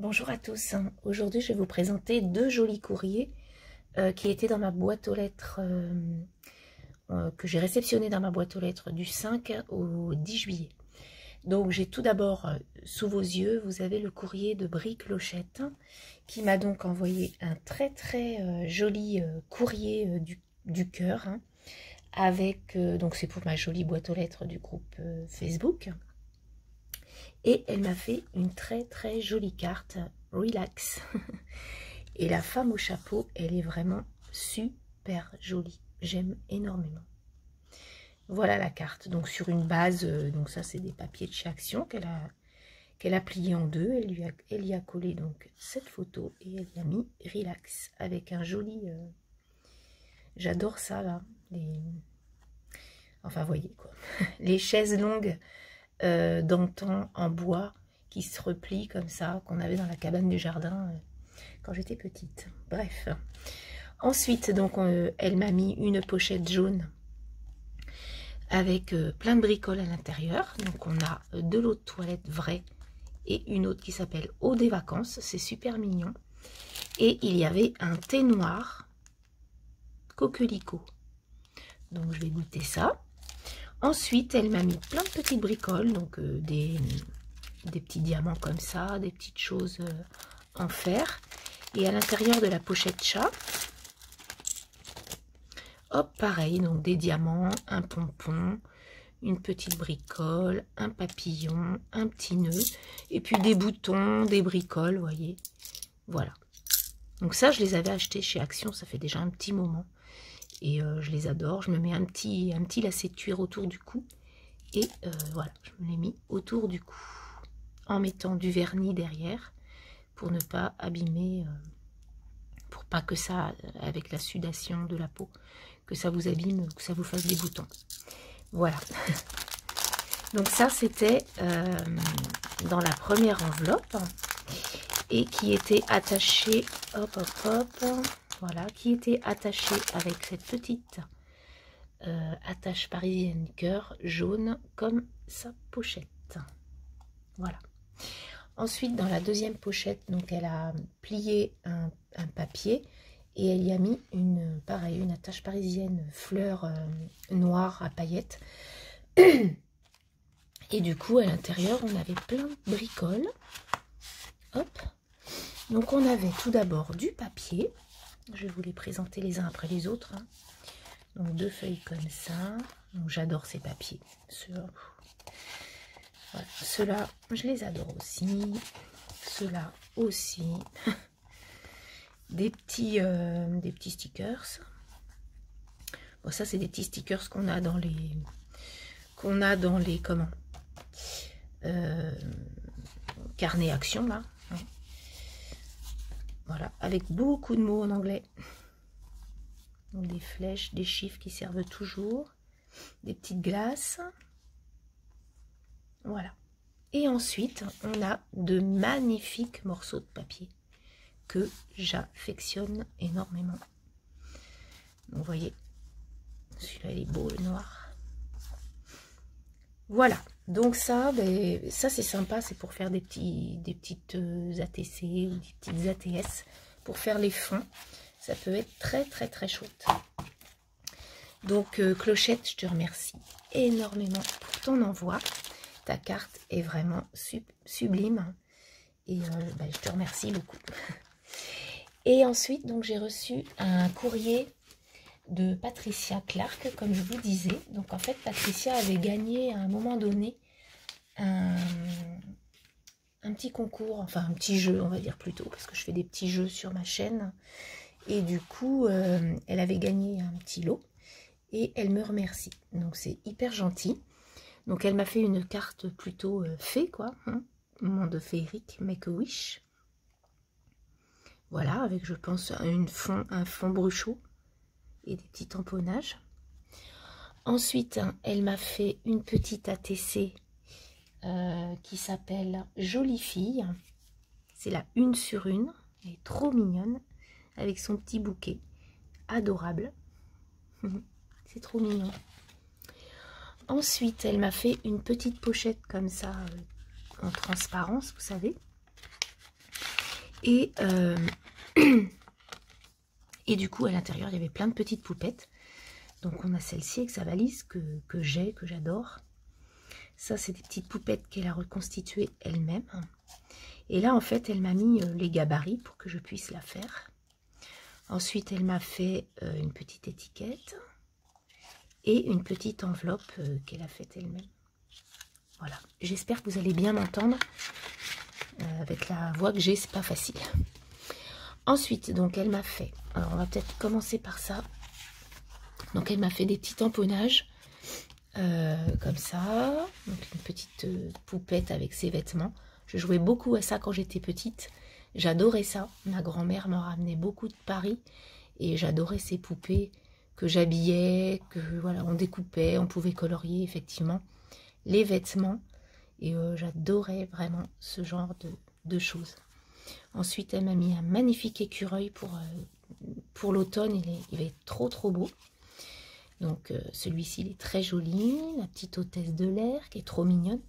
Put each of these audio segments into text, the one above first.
Bonjour à tous, aujourd'hui je vais vous présenter deux jolis courriers qui étaient dans ma boîte aux lettres, que j'ai réceptionné dans ma boîte aux lettres du 5 au 10 juillet. Donc j'ai tout d'abord sous vos yeux, vous avez le courrier de Brie Clochette qui m'a donc envoyé un très joli courrier du cœur, avec, donc c'est pour ma jolie boîte aux lettres du groupe Facebook. Et elle m'a fait une très jolie carte, relax. Et la femme au chapeau, elle est vraiment super jolie. J'aime énormément. Voilà la carte. Donc sur une base, donc ça c'est des papiers de chez Action qu'elle a plié en deux. Elle y a collé donc cette photo et elle y a mis relax avec un joli... J'adore ça là. Enfin voyez quoi. Les chaises longues d'antan en bois qui se replient comme ça, qu'on avait dans la cabane du jardin quand j'étais petite. Bref. Ensuite, donc, elle m'a mis une pochette jaune avec plein de bricoles à l'intérieur. Donc, on a de l'eau de toilette vraie et une autre qui s'appelle eau des vacances. C'est super mignon. Et il y avait un thé noir coquelicot. Donc, je vais goûter ça. Ensuite, elle m'a mis plein de petites bricoles, donc des petits diamants comme ça, des petites choses en fer. Et à l'intérieur de la pochette chat, hop, pareil, donc des diamants, un pompon, une petite bricole, un papillon, un petit nœud, et puis des boutons, des bricoles, vous voyez. Voilà. Donc ça, je les avais achetés chez Action, ça fait déjà un petit moment. Et je les adore. Je me mets un petit lacet de cuir autour du cou. Et voilà, je me l'ai mis autour du cou. En mettant du vernis derrière. Pour ne pas abîmer. Pour pas que ça, avec la sudation de la peau, que ça vous abîme, que ça vous fasse des boutons. Voilà. Donc ça, c'était dans la première enveloppe. Et qui était attaché. Hop, hop, hop. Voilà, qui était attaché avec cette petite attache parisienne cœur jaune comme sa pochette. Voilà. Ensuite, dans la deuxième pochette, donc elle a plié un papier et elle y a mis une attache parisienne fleur noire à paillettes. Et du coup, à l'intérieur, on avait plein de bricoles. Hop. Donc, on avait tout d'abord du papier. Je vais vous les présenter les uns après les autres. Donc deux feuilles comme ça. J'adore ces papiers. Voilà. Ceux-là, je les adore aussi. Ceux-là aussi. des petits stickers. Bon, ça c'est des petits stickers qu'on a dans les comment carnet Action là. Voilà, avec beaucoup de mots en anglais. Donc des flèches, des chiffres qui servent toujours. Des petites glaces. Voilà. Et ensuite, on a de magnifiques morceaux de papier que j'affectionne énormément. Donc, vous voyez, celui-là, il est beau, le noir. Voilà. Donc ça, ben, ça c'est sympa, c'est pour faire des petites ATC ou des petites ATS, pour faire les fonds. Ça peut être très chouette. Donc Clochette, je te remercie énormément pour ton envoi. Ta carte est vraiment sublime. Et ben, je te remercie beaucoup. Et ensuite, donc j'ai reçu un courrier de Patricia Clark, comme je vous disais. Donc en fait, Patricia avait gagné à un moment donné un petit concours, enfin un petit jeu, on va dire plutôt, parce que je fais des petits jeux sur ma chaîne. Et du coup, elle avait gagné un petit lot et elle me remercie. Donc c'est hyper gentil. Donc elle m'a fait une carte plutôt fée, quoi, monde féerique, make a wish. Voilà, avec je pense un fond bruchot et des petits tamponnages. Ensuite, elle m'a fait une petite ATC qui s'appelle Jolie Fille. C'est la 1 sur 1. Elle est trop mignonne. Avec son petit bouquet. Adorable. C'est trop mignon. Ensuite, elle m'a fait une petite pochette comme ça, en transparence, vous savez. Et, et du coup, à l'intérieur, il y avait plein de petites poupettes. Donc, on a celle-ci avec sa valise que j'adore. Ça, c'est des petites poupettes qu'elle a reconstituées elle-même. Et là, en fait, elle m'a mis les gabarits pour que je puisse la faire. Ensuite, elle m'a fait une petite étiquette et une petite enveloppe qu'elle a faite elle-même. Voilà. J'espère que vous allez bien m'entendre. Avec la voix que j'ai, c'est pas facile. Ensuite, donc, elle m'a fait... Alors, on va peut-être commencer par ça. Donc, elle m'a fait des petits tamponnages. Comme ça. Donc, une petite poupette avec ses vêtements. Je jouais beaucoup à ça quand j'étais petite. J'adorais ça. Ma grand-mère m'en ramenait beaucoup de Paris. Et j'adorais ces poupées que j'habillais, que voilà, on découpait, on pouvait colorier effectivement les vêtements. Et j'adorais vraiment ce genre de choses. Ensuite, elle m'a mis un magnifique écureuil pour l'automne. Il est trop beau. Donc celui-ci, il est très joli. La petite hôtesse de l'air qui est trop mignonne.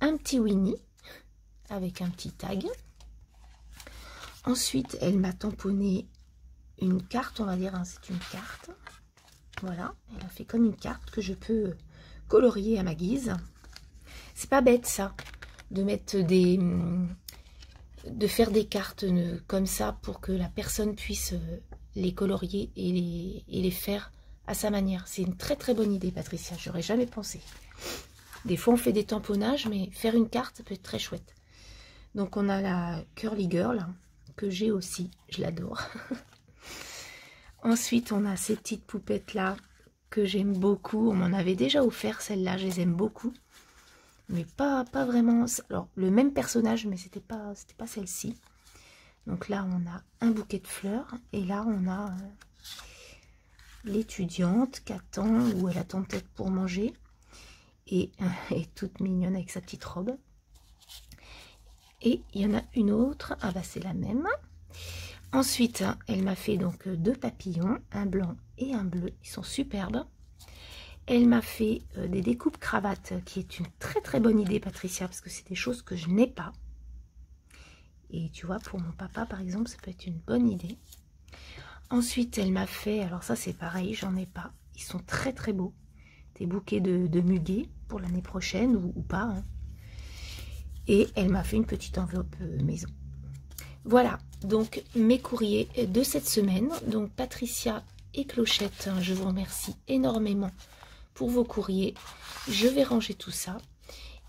Un petit Winnie avec un petit tag. Ensuite, elle m'a tamponné une carte, on va dire, hein, c'est une carte. Voilà, elle a fait comme une carte que je peux colorier à ma guise. C'est pas bête ça, de mettre de faire des cartes comme ça pour que la personne puisse les colorier et les faire à sa manière. C'est une très bonne idée, Patricia, j'aurais jamais pensé. Des fois on fait des tamponnages, mais faire une carte, ça peut être très chouette. Donc on a la Curly Girl, que j'ai aussi, je l'adore. Ensuite, on a ces petites poupettes-là que j'aime beaucoup. On m'en avait déjà offert celles-là, je les aime beaucoup. Mais pas vraiment... Alors, le même personnage, mais c'était pas celle-ci. Donc là, on a un bouquet de fleurs. Et là, on a l'étudiante qui attend, ou elle attend peut-être pour manger. Et toute mignonne avec sa petite robe. Et il y en a une autre. Ah bah, c'est la même. Ensuite, elle m'a fait donc 2 papillons, un blanc et un bleu. Ils sont superbes. Elle m'a fait des découpes cravates, qui est une très bonne idée, Patricia, parce que c'est des choses que je n'ai pas. Et tu vois, pour mon papa, par exemple, ça peut être une bonne idée. Ensuite, elle m'a fait, alors ça c'est pareil, j'en ai pas. Ils sont très beaux. Des bouquets de muguet pour l'année prochaine, ou pas. Hein. Et elle m'a fait une petite enveloppe maison. Voilà, donc mes courriers de cette semaine. Donc Patricia et Clochette, je vous remercie énormément pour vos courriers. Je vais ranger tout ça.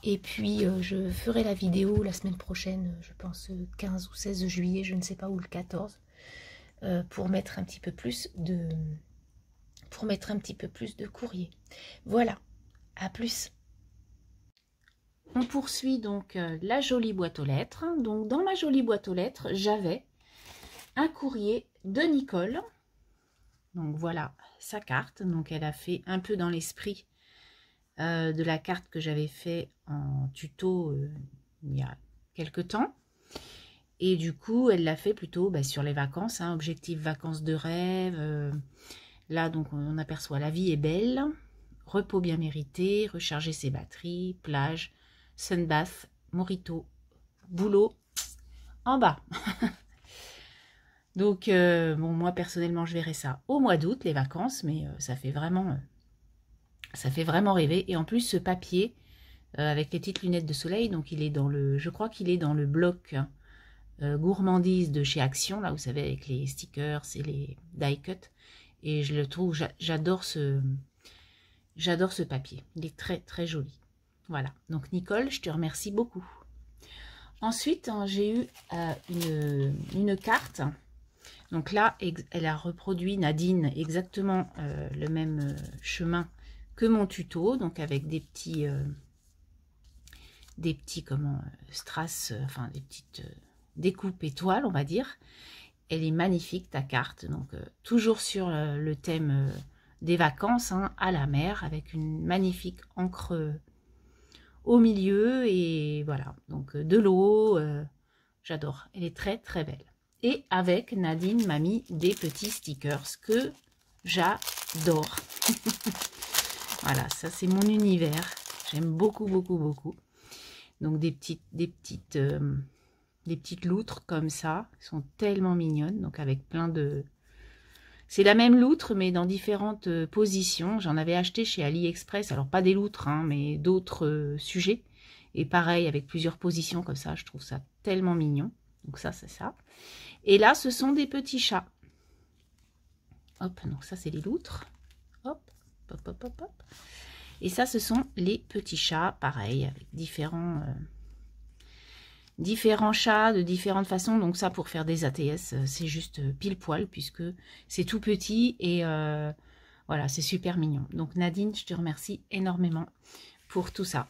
Et puis je ferai la vidéo la semaine prochaine, je pense 15 ou 16 juillet, je ne sais pas, ou le 14, pour mettre un petit peu plus de courrier. Voilà, à plus. On poursuit donc la jolie boîte aux lettres. Donc dans ma jolie boîte aux lettres, j'avais un courrier de Nicole. Donc voilà sa carte. Donc elle a fait un peu dans l'esprit de la carte que j'avais fait en tuto il y a quelques temps. Et du coup, elle l'a fait plutôt sur les vacances, hein, objectif vacances de rêve. Là, donc on aperçoit la vie est belle, repos bien mérité, recharger ses batteries, plage, sunbath, mojito, boulot, en bas. Donc, bon, moi, personnellement, je verrai ça au mois d'août, les vacances, mais ça fait vraiment rêver. Et en plus, ce papier, avec les petites lunettes de soleil, donc il est dans le, je crois qu'il est dans le bloc gourmandise de chez Action, là, vous savez, avec les stickers et les die cut. Et je le trouve, j'adore ce papier. Il est très joli. Voilà. Donc, Nicole, je te remercie beaucoup. Ensuite, j'ai eu une carte. Donc là, elle a reproduit, Nadine, exactement le même chemin que mon tuto. Donc, avec des petits strass, enfin, des petites découpes étoiles, on va dire. Elle est magnifique, ta carte. Donc, toujours sur le thème des vacances, hein, à la mer, avec une magnifique encre au milieu. Et voilà, donc de l'eau, j'adore. Elle est très belle. Et avec Nadine m'a mis des petits stickers que j'adore. Voilà, ça c'est mon univers. J'aime beaucoup. Donc des petites des petites loutres comme ça. Elles sont tellement mignonnes, donc avec plein de... C'est la même loutre, mais dans différentes positions. J'en avais acheté chez AliExpress, alors pas des loutres, hein, mais d'autres sujets. Et pareil, avec plusieurs positions comme ça, je trouve ça tellement mignon. Donc ça, c'est ça. Et là, ce sont des petits chats. Hop, donc ça, c'est les loutres. Hop, hop, hop, hop, hop. Et ça, ce sont les petits chats, pareil, avec différents chats de différentes façons. Donc ça, pour faire des ATS, c'est juste pile poil, puisque c'est tout petit et voilà, c'est super mignon. Donc Nadine, je te remercie énormément pour tout ça.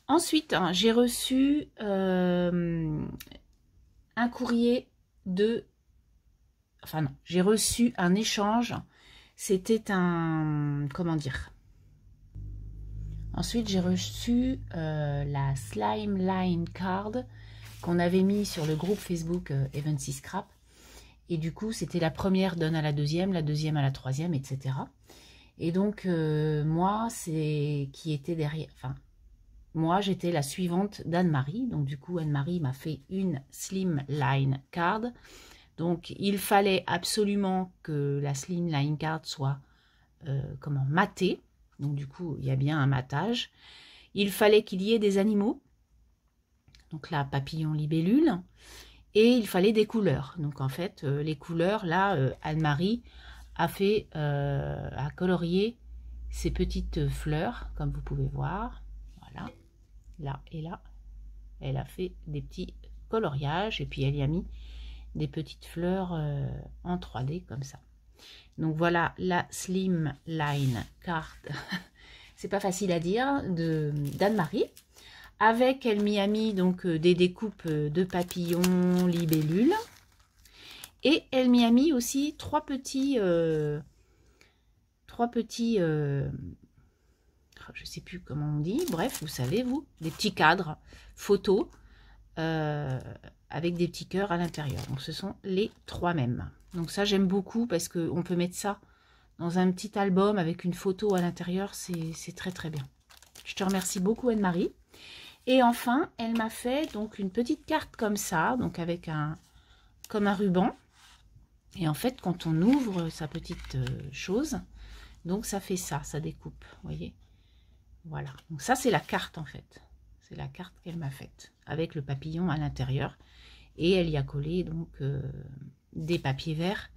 Ensuite, hein, j'ai reçu un courrier de... Enfin non, j'ai reçu un échange. C'était un... Comment dire? Ensuite, j'ai reçu la Slime Line Card qu'on avait mis sur le groupe Facebook Evency Scrap. Et du coup, c'était la première donne à la deuxième à la troisième, etc. Et donc, moi, c'est qui était derrière... Enfin, moi, j'étais la suivante d'Anne-Marie. Donc, du coup, Anne-Marie m'a fait une Slim Line Card. Donc, il fallait absolument que la Slim Line Card soit matée. Donc, du coup, il y a bien un matage. Il fallait qu'il y ait des animaux. Donc là, papillon, libellule. Et il fallait des couleurs. Donc, en fait, les couleurs, là, Anne-Marie a colorié ces petites fleurs, comme vous pouvez voir. Voilà. Là et là. Elle a fait des petits coloriages. Et puis, elle y a mis des petites fleurs en 3D, comme ça. Donc voilà la Slim Line Card, c'est pas facile à dire, d'Anne-Marie. Avec, elle m'y a mis donc des découpes de papillons, libellules. Et elle m'y a mis aussi trois petits, je sais plus comment on dit, bref, vous savez, vous, des petits cadres photos avec des petits cœurs à l'intérieur. Donc ce sont les trois mêmes. Donc ça, j'aime beaucoup parce qu'on peut mettre ça dans un petit album avec une photo à l'intérieur. C'est très très bien. Je te remercie beaucoup Anne-Marie. Et enfin, elle m'a fait donc une petite carte comme ça, donc avec comme un ruban. Et en fait, quand on ouvre sa petite chose, donc ça fait ça, ça découpe, vous voyez. Voilà, donc ça c'est la carte en fait. C'est la carte qu'elle m'a faite, avec le papillon à l'intérieur. Et elle y a collé donc des papiers verts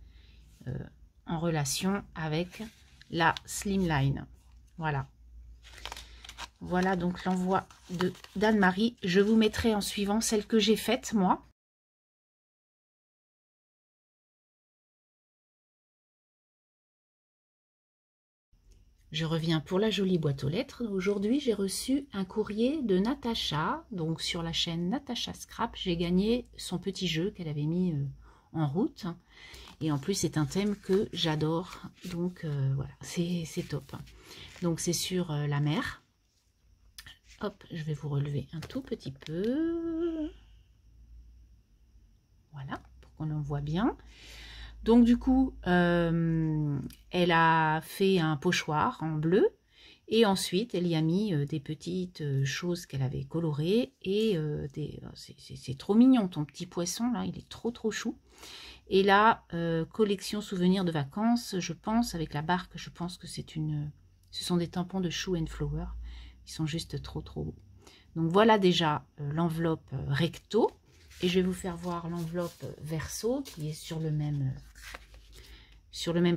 en relation avec la Slimline. Voilà. Voilà donc l'envoi d'Anne-Marie. Je vous mettrai en suivant celle que j'ai faite moi. Je reviens pour la jolie boîte aux lettres. Aujourd'hui, j'ai reçu un courrier de Natacha. Donc sur la chaîne Natacha Scrap, j'ai gagné son petit jeu qu'elle avait mis en route. Et en plus, c'est un thème que j'adore. Donc voilà, c'est top. Donc c'est sur la mer. Hop, je vais vous relever un tout petit peu. Voilà, pour qu'on en voit bien. Donc du coup, elle a fait un pochoir en bleu. Et ensuite, elle y a mis des petites choses qu'elle avait colorées. Et c'est trop mignon, ton petit poisson, là, il est trop chou. Et là, collection souvenirs de vacances, je pense, avec la barque, je pense que ce sont des tampons de Shoe and Flower. Ils sont juste trop beaux. Donc voilà déjà l'enveloppe recto. Et je vais vous faire voir l'enveloppe verso qui est sur le même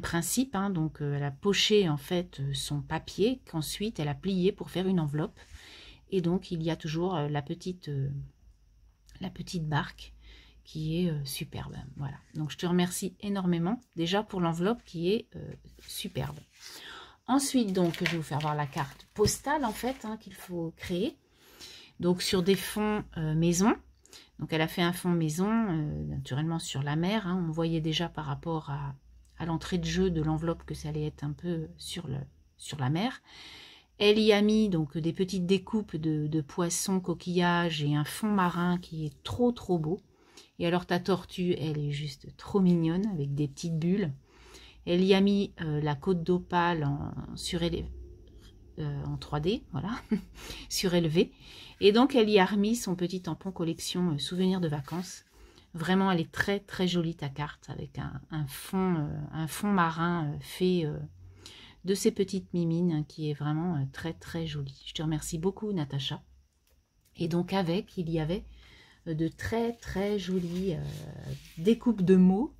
principe. Hein. Donc elle a poché en fait son papier qu'ensuite elle a plié pour faire une enveloppe. Et donc il y a toujours la petite barque qui est superbe. Voilà. Donc je te remercie énormément déjà pour l'enveloppe qui est superbe. Ensuite donc je vais vous faire voir la carte postale en fait hein, qu'il faut créer. Donc sur des fonds maison. Donc elle a fait un fond maison, naturellement sur la mer. Hein. On voyait déjà par rapport à l'entrée de jeu de l'enveloppe que ça allait être un peu sur la mer. Elle y a mis donc des petites découpes de poissons, coquillages et un fond marin qui est trop beau. Et alors ta tortue, elle est juste trop mignonne avec des petites bulles. Elle y a mis la côte d'opale en 3D, voilà, surélevé. Et donc, elle y a remis son petit tampon collection souvenir de vacances. Vraiment, elle est très, très jolie, ta carte, avec un fond marin fait de ces petites mimines, hein, qui est vraiment très, très jolie. Je te remercie beaucoup, Natacha. Et donc, avec, il y avait de très, très jolies découpes de mots.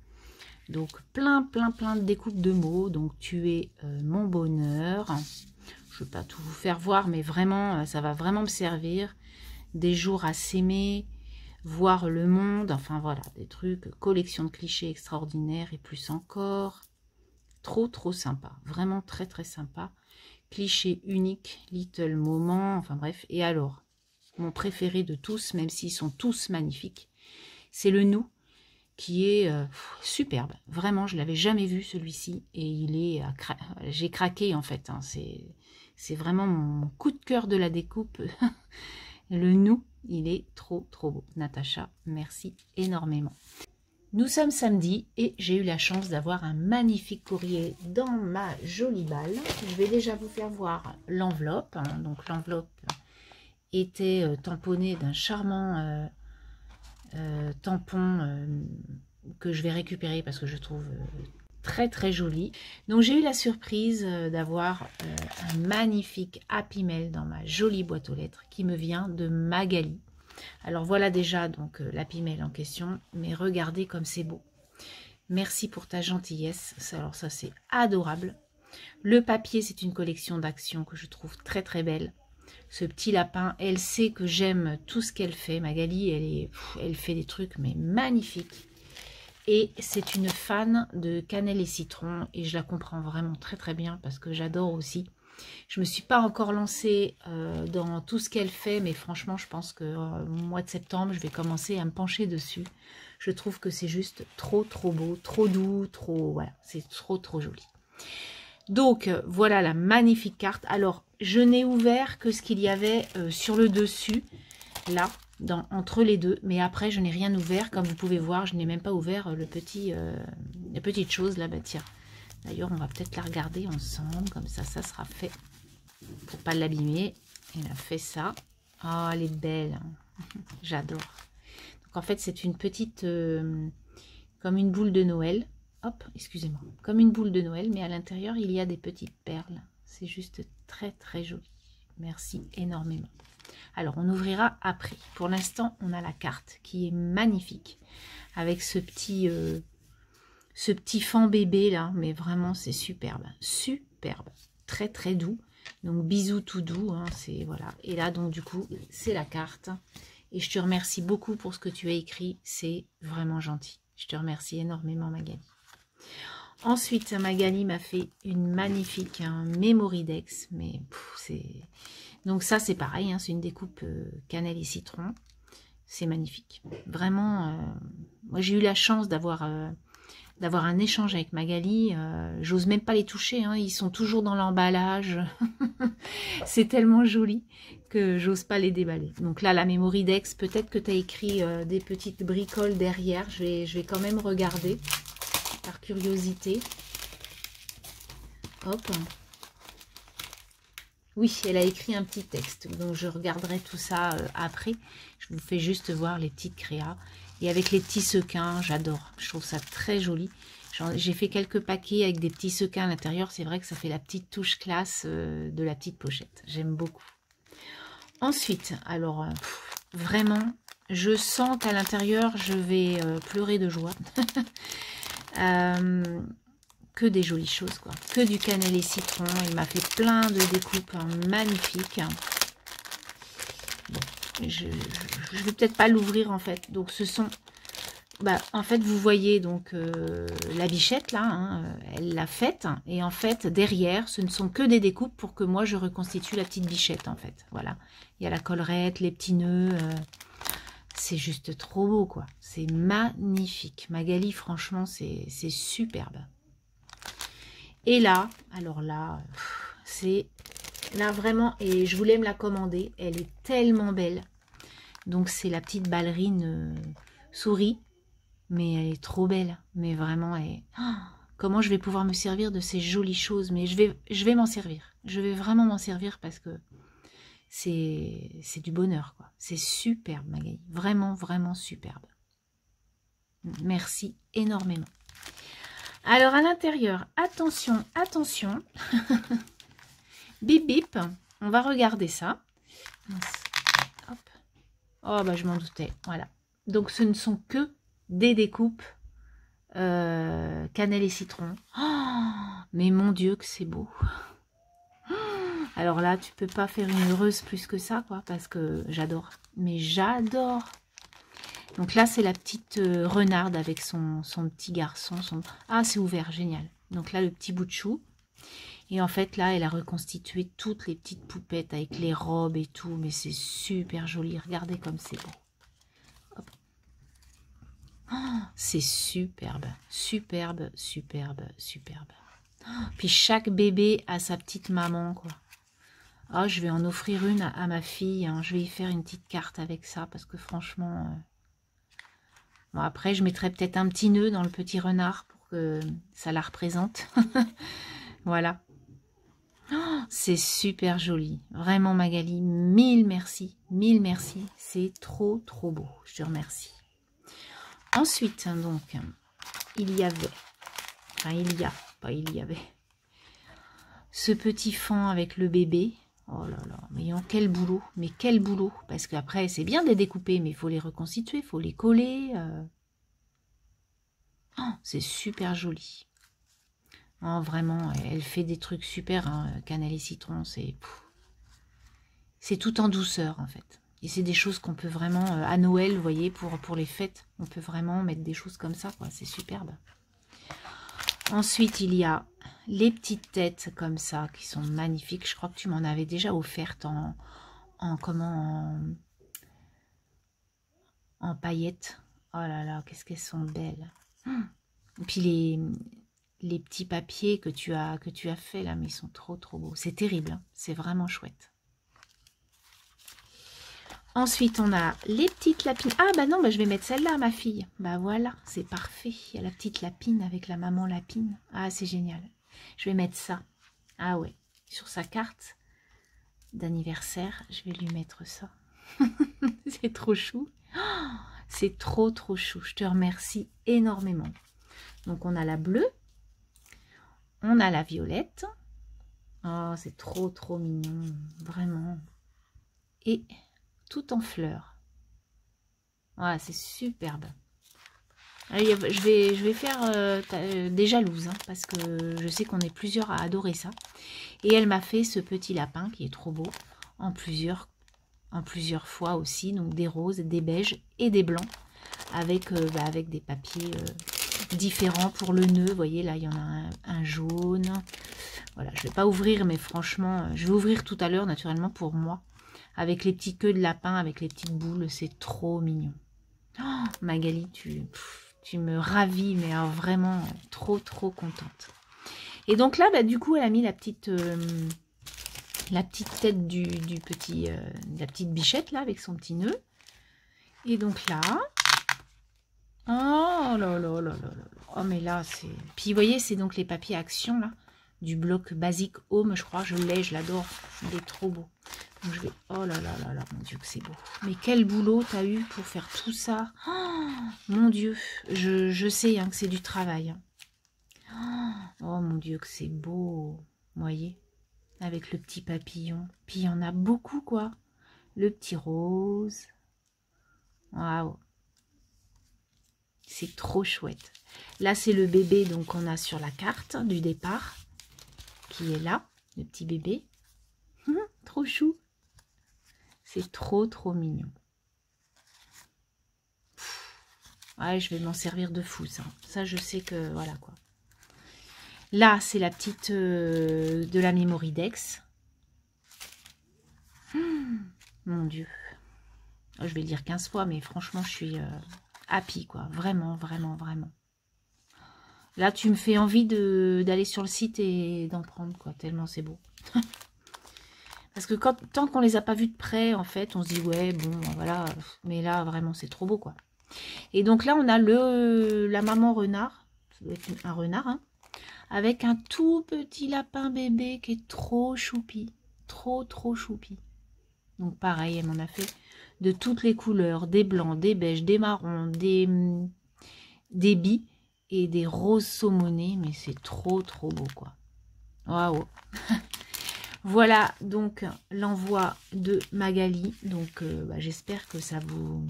Donc, plein de découpes de mots. Donc, tu es mon bonheur. Je ne vais pas tout vous faire voir, mais vraiment, ça va vraiment me servir. Des jours à s'aimer, voir le monde. Enfin, voilà, des trucs. Collection de clichés extraordinaires et plus encore. Trop, trop sympa. Vraiment très, très sympa. Cliché unique, little moment. Enfin, bref. Et alors, mon préféré de tous, même s'ils sont tous magnifiques, c'est le nous, qui est superbe. Vraiment, je ne l'avais jamais vu celui-ci et il est j'ai craqué en fait. Hein. C'est vraiment mon coup de cœur de la découpe. Le nous, il est trop trop beau. Natacha, merci énormément. Nous sommes samedi et j'ai eu la chance d'avoir un magnifique courrier dans ma jolie balle. Je vais déjà vous faire voir l'enveloppe. Hein. Donc l'enveloppe était tamponnée d'un charmant tampon que je vais récupérer parce que je trouve très très joli. Donc j'ai eu la surprise d'avoir un magnifique Happy Mail dans ma jolie boîte aux lettres qui me vient de Magali. Alors voilà déjà donc l'Happy Mail en question, mais regardez comme c'est beau. Merci pour ta gentillesse. Alors ça c'est adorable. Le papier, c'est une collection d'actions que je trouve très très belle. Ce petit lapin, elle sait que j'aime tout ce qu'elle fait. Magali, elle fait des trucs mais magnifiques. Et c'est une fan de cannelle et citron. Et je la comprends vraiment très très bien parce que j'adore aussi. Je ne me suis pas encore lancée dans tout ce qu'elle fait. Mais franchement, je pense que au mois de septembre, je vais commencer à me pencher dessus. Je trouve que c'est juste trop trop beau, trop doux, trop... Voilà, c'est trop trop joli. Donc, voilà la magnifique carte. Alors, je n'ai ouvert que ce qu'il y avait sur le dessus, là, entre les deux. Mais après, je n'ai rien ouvert. Comme vous pouvez voir, je n'ai même pas ouvert la petite chose là. Bah, tiens, d'ailleurs, on va peut-être la regarder ensemble. Comme ça sera fait pour pas l'abîmer. Elle a fait ça. Oh, elle est belle. Hein. J'adore. Donc, en fait, c'est une petite... comme une boule de Noël. Hop, excusez-moi, comme une boule de Noël, mais à l'intérieur, il y a des petites perles. C'est juste très, très joli. Merci énormément. Alors, on ouvrira après. Pour l'instant, on a la carte qui est magnifique. Avec ce petit fan bébé là, mais vraiment, c'est superbe. Superbe. Très, très doux. Donc, bisous tout doux. Hein, voilà. Et là, donc, du coup, c'est la carte. Et je te remercie beaucoup pour ce que tu as écrit. C'est vraiment gentil. Je te remercie énormément, Magali. Ensuite, Magali m'a fait une magnifique Memory Dex, mais c'est... Donc ça, c'est pareil, hein, c'est une découpe cannelle et citron. C'est magnifique. Vraiment, moi j'ai eu la chance d'avoir un échange avec Magali. J'ose même pas les toucher, hein, ils sont toujours dans l'emballage. C'est tellement joli que j'ose pas les déballer. Donc là, la Memory Dex, peut-être que tu as écrit des petites bricoles derrière. Je vais quand même regarder. Par curiosité. Hop. Oui, elle a écrit un petit texte. Donc, je regarderai tout ça après. Je vous fais juste voir les petites créas. Et avec les petits sequins, j'adore. Je trouve ça très joli. J'ai fait quelques paquets avec des petits sequins à l'intérieur. C'est vrai que ça fait la petite touche classe de la petite pochette. J'aime beaucoup. Ensuite, alors, vraiment, je sens qu'à l'intérieur, je vais pleurer de joie. Que des jolies choses, quoi. Que du cannelle et citron. Il m'a fait plein de découpes magnifiques. Bon, je vais peut-être pas l'ouvrir en fait. Donc ce sont... en fait, vous voyez donc la bichette là, hein, elle l'a faite. Et en fait, derrière, ce ne sont que des découpes pour que moi je reconstitue la petite bichette en fait. Voilà. Il y a la collerette, les petits nœuds... c'est juste trop beau, quoi. C'est magnifique. Magali, franchement, c'est superbe. Et là, alors là, c'est... Là, vraiment, et je voulais me la commander. Elle est tellement belle. Donc, c'est la petite ballerine souris. Mais elle est trop belle. Mais vraiment, elle... Oh, comment je vais pouvoir me servir de ces jolies choses? Mais je vais m'en servir. Je vais vraiment m'en servir parce que c'est du bonheur, quoi. C'est superbe, Magali. Vraiment, vraiment superbe. Merci énormément. Alors, à l'intérieur, attention, attention. Bip, bip. On va regarder ça. Hop. Oh, bah, je m'en doutais. Voilà. Donc, ce ne sont que des découpes cannelle et citron. Oh, mais mon Dieu, que c'est beau. Alors là, tu peux pas faire une heureuse plus que ça, quoi, parce que j'adore. Mais j'adore. Donc là, c'est la petite renarde avec son petit garçon. Ah, c'est ouvert, génial. Donc là, le petit bout de chou. Et en fait, là, elle a reconstitué toutes les petites poupettes avec les robes et tout. Mais c'est super joli. Regardez comme c'est beau. Hop. Oh, c'est superbe. Superbe, superbe, superbe. Oh, puis chaque bébé a sa petite maman, quoi. Oh, je vais en offrir une à ma fille. Hein. Je vais y faire une petite carte avec ça parce que franchement... Bon, après, je mettrai peut-être un petit nœud dans le petit renard pour que ça la représente. Voilà. Oh, c'est super joli. Vraiment, Magali, mille merci. Mille merci. C'est trop, trop beau. Je te remercie. Ensuite, donc, il y avait... Enfin, il y avait... Ce petit fan avec le bébé. Oh là là, mais quel boulot, mais quel boulot. Parce qu'après, c'est bien de les découper, mais il faut les reconstituer, il faut les coller. Oh, c'est super joli. Oh, vraiment, elle fait des trucs super, hein, cannelle et citron, c'est tout en douceur, en fait. Et c'est des choses qu'on peut vraiment, à Noël, vous voyez, pour les fêtes, on peut vraiment mettre des choses comme ça, quoi. C'est superbe. Ensuite, il y a les petites têtes comme ça qui sont magnifiques. Je crois que tu m'en avais déjà offertes en paillettes. Oh là là, qu'est-ce qu'elles sont belles. Et puis les petits papiers que tu as fait là, mais ils sont trop trop beaux. C'est terrible, hein, c'est vraiment chouette. Ensuite, on a les petites lapines. Ah bah non, bah je vais mettre celle-là, ma fille. Bah voilà, c'est parfait. Il y a la petite lapine avec la maman lapine. Ah, c'est génial. Je vais mettre ça. Ah ouais, sur sa carte d'anniversaire, je vais lui mettre ça. C'est trop chou. Oh, c'est trop trop chou. Je te remercie énormément. Donc, on a la bleue. On a la violette. Oh, c'est trop trop mignon. Vraiment. Et... tout en fleurs. Voilà, c'est superbe. Allez, je vais faire des jalouses, hein, parce que je sais qu'on est plusieurs à adorer ça. Et elle m'a fait ce petit lapin qui est trop beau, en plusieurs fois aussi, donc des roses, des beiges et des blancs, avec des papiers différents pour le nœud. Vous voyez, là, il y en a un jaune. Voilà, je ne vais pas ouvrir, mais franchement, je vais ouvrir tout à l'heure, naturellement, pour moi. Avec les petites queues de lapin, avec les petites boules, c'est trop mignon. Oh, Magali, tu me ravis, mais alors vraiment trop, trop contente. Et donc là, bah, du coup, elle a mis la petite tête du petit, la petite bichette, là, avec son petit nœud. Et donc là, oh là là là là là, oh mais là, c'est... Puis, vous voyez, c'est donc les papiers Action, là, du bloc basique Home, je crois, je l'ai, je l'adore, il est trop beau. Donc je vais... Oh là là là là, mon Dieu que c'est beau. Mais quel boulot t'as eu pour faire tout ça. Oh, mon Dieu, je sais hein, que c'est du travail. Oh mon Dieu que c'est beau. Vous voyez, avec le petit papillon. Puis il y en a beaucoup quoi. Le petit rose. Waouh. C'est trop chouette. Là c'est le bébé donc qu'on a sur la carte du départ. Qui est là, le petit bébé. Trop chou. C'est trop, trop mignon. Ouais, je vais m'en servir de fou, ça. Ça, je sais que... Voilà, quoi. Là, c'est la petite de la Mémoridex. Mon Dieu. Oh, je vais le dire 15 fois, mais franchement, je suis happy, quoi. Vraiment, vraiment, vraiment. Là, tu me fais envie d'aller sur le site et d'en prendre, quoi. Tellement c'est beau. Parce que tant qu'on les a pas vus de près, en fait, on se dit, ouais, bon, voilà. Mais là, vraiment, c'est trop beau, quoi. Et donc là, on a la maman renard. Ça doit être un renard, hein. avec un tout petit lapin bébé qui est trop choupi, trop choupi. Donc pareil, elle m'en a fait de toutes les couleurs, des blancs, des beiges, des marrons, des bis et des roses saumonées, mais c'est trop beau quoi. Waouh. Voilà donc l'envoi de Magali. Donc j'espère que ça vous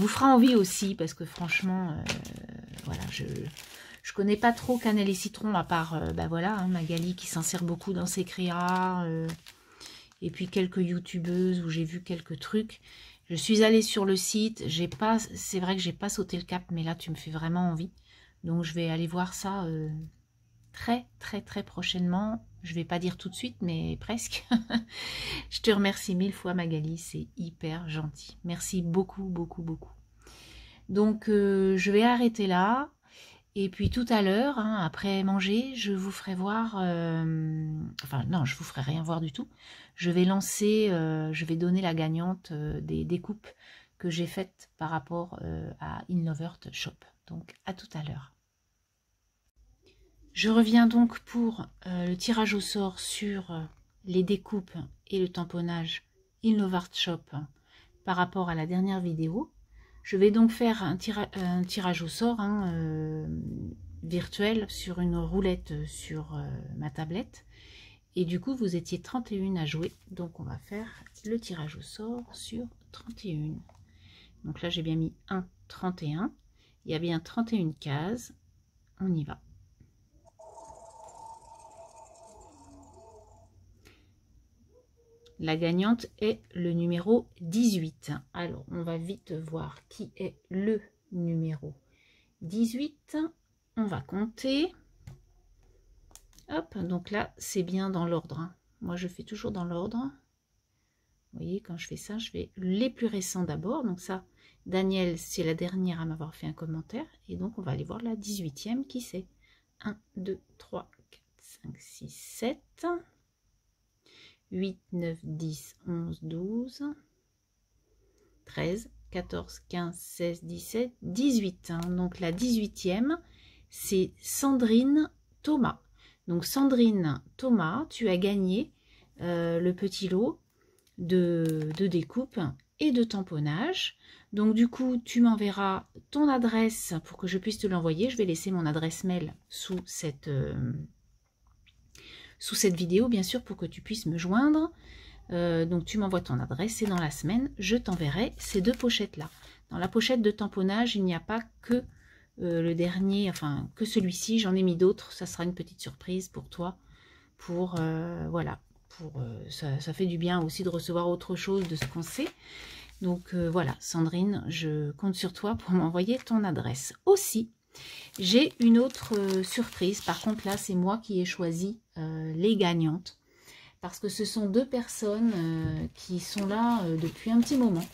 fera envie aussi, parce que franchement voilà, je connais pas trop Cannelle et Citron, à part voilà, hein, Magali qui s'insère beaucoup dans ses créas, et puis quelques youtubeuses où j'ai vu quelques trucs. Je suis allée sur le site, c'est vrai que j'ai pas sauté le cap, mais là tu me fais vraiment envie, donc je vais aller voir ça très prochainement. Je vais pas dire tout de suite, mais presque. Je te remercie 1000 fois Magali, c'est hyper gentil. Merci beaucoup. Donc je vais arrêter là. Et puis tout à l'heure, hein, après manger, je vous ferai voir... enfin non, je vous ferai rien voir du tout. Je vais lancer, je vais donner la gagnante des découpes que j'ai faites par rapport à Inlovert Shop. Donc à tout à l'heure. Je reviens donc pour le tirage au sort sur les découpes et le tamponnage Inlovert Shop par rapport à la dernière vidéo. Je vais donc faire un tirage au sort virtuel sur une roulette sur ma tablette. Et du coup, vous étiez 31 à jouer. Donc, on va faire le tirage au sort sur 31. Donc là, j'ai bien mis 1, 31. Il y a bien 31 cases. On y va. La gagnante est le numéro 18. Alors, on va vite voir qui est le numéro 18. On va compter. Hop, donc là, c'est bien dans l'ordre. Moi, je fais toujours dans l'ordre. Vous voyez, quand je fais ça, je fais les plus récents d'abord. Donc ça, Daniel, c'est la dernière à m'avoir fait un commentaire. Et donc, on va aller voir la 18e qui c'est. 1, 2, 3, 4, 5, 6, 7... 8, 9, 10, 11, 12, 13, 14, 15, 16, 17, 18. Hein. Donc la 18e, c'est Sandrine Thomas. Donc Sandrine Thomas, tu as gagné le petit lot de découpe et de tamponnage. Donc du coup, tu m'enverras ton adresse pour que je puisse te l'envoyer. Je vais laisser mon adresse mail sous cette vidéo, bien sûr, pour que tu puisses me joindre. Donc tu m'envoies ton adresse et dans la semaine, je t'enverrai ces deux pochettes-là. Dans la pochette de tamponnage, il n'y a pas que le dernier, enfin que celui-ci. J'en ai mis d'autres. Ça sera une petite surprise pour toi. Voilà, ça fait du bien aussi de recevoir autre chose de ce qu'on sait. Donc voilà, Sandrine, je compte sur toi pour m'envoyer ton adresse. Aussi, j'ai une autre surprise. Par contre, là, c'est moi qui ai choisi les gagnantes. Parce que ce sont deux personnes qui sont là depuis un petit moment.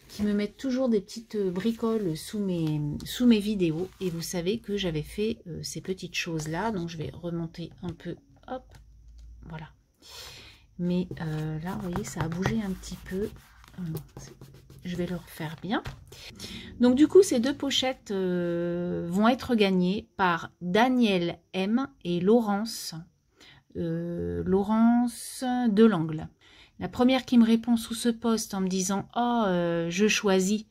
Qui me mettent toujours des petites bricoles sous mes vidéos. Et vous savez que j'avais fait ces petites choses-là. Donc, je vais remonter un peu. Hop, voilà. Mais là, vous voyez, ça a bougé un petit peu. Je vais le refaire bien. Donc du coup, ces deux pochettes vont être gagnées par Daniel M et Laurence Delangle. La première qui me répond sous ce post en me disant « Oh, je choisis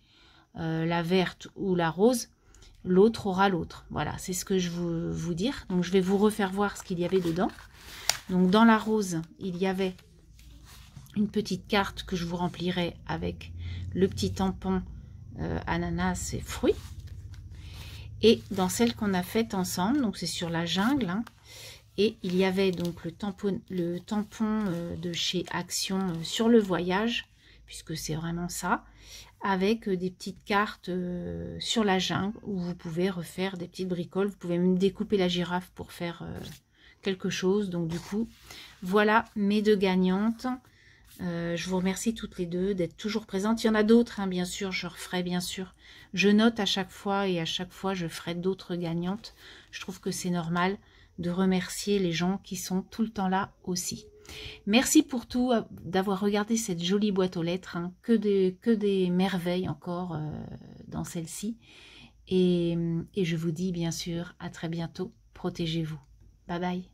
la verte ou la rose », l'autre aura l'autre. Voilà, c'est ce que je veux vous dire. Donc je vais vous refaire voir ce qu'il y avait dedans. Donc dans la rose, il y avait une petite carte que je vous remplirai avec le petit tampon ananas et fruits. Et dans celle qu'on a faite ensemble, donc c'est sur la jungle, hein, et il y avait donc le tampon de chez Action sur le voyage, puisque c'est vraiment ça, avec des petites cartes sur la jungle où vous pouvez refaire des petites bricoles. Vous pouvez même découper la girafe pour faire quelque chose. Donc du coup, voilà mes deux gagnantes. Je vous remercie toutes les deux d'être toujours présentes. Il y en a d'autres, hein, bien sûr, je referai bien sûr. Je note à chaque fois et à chaque fois je ferai d'autres gagnantes. Je trouve que c'est normal de remercier les gens qui sont tout le temps là aussi. Merci pour tout, d'avoir regardé cette jolie boîte aux lettres. Hein, que des merveilles encore dans celle-ci. Et je vous dis bien sûr à très bientôt. Protégez-vous. Bye bye.